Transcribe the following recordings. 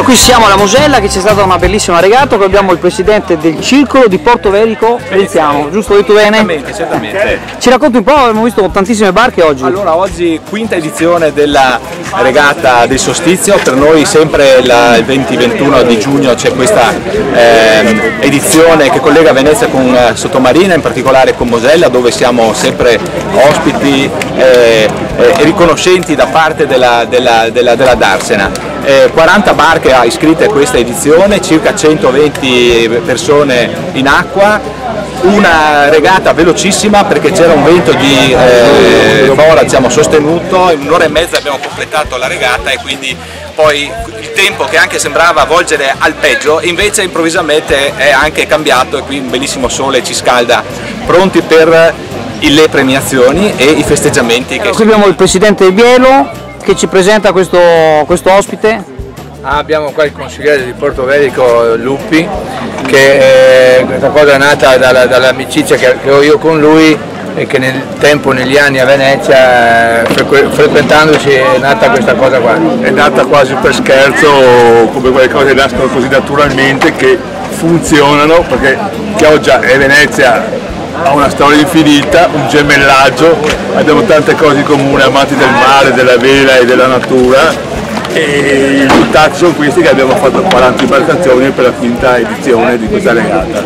Allora, qui siamo alla Mosella, che c'è stata una bellissima regata, qui abbiamo il presidente del circolo di Porto Velico, Renziano, giusto? Ho detto bene? Certamente, certamente. Ci racconti un po', abbiamo visto tantissime barche oggi. Allora, oggi quinta edizione della regata del solstizio, per noi sempre il 20-21 di giugno c'è questa edizione che collega Venezia con Sottomarina, in particolare con Mosella, dove siamo sempre ospiti e riconoscenti da parte della Darsena. 40 barche iscritte a questa edizione, circa 120 persone in acqua, una regata velocissima perché c'era un vento di fora, diciamo, sostenuto, in un'ora e mezza abbiamo completato la regata e quindi poi il tempo che anche sembrava volgere al peggio invece improvvisamente è anche cambiato e qui un bellissimo sole ci scalda, pronti per le premiazioni e i festeggiamenti. Qui abbiamo il presidente del Bielo che ci presenta questo ospite. Abbiamo qua il consigliere di Porto Velico Luppi, che questa cosa è nata dall'amicizia che ho io con lui e che nel tempo, negli anni a Venezia, frequentandosi, è nata questa cosa qua. È nata quasi per scherzo, come quelle cose che nascono così naturalmente, che funzionano, perché Chioggia e Venezia ha una storia infinita, un gemellaggio, abbiamo tante cose in comune, amanti del mare, della vela e della natura, e i risultati sono questi, che abbiamo fatto 40 imbarcazioni per la quinta edizione di questa regata.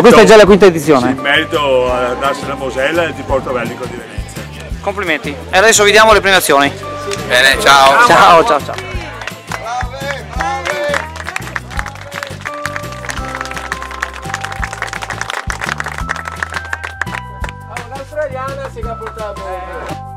Questa è già la quinta edizione? In merito a Darsena Mosella e di Porto Velico di Venezia. Complimenti. E adesso vediamo le premiazioni. Bene, ciao. Ciao, ciao, ciao. L'australiana si è portato.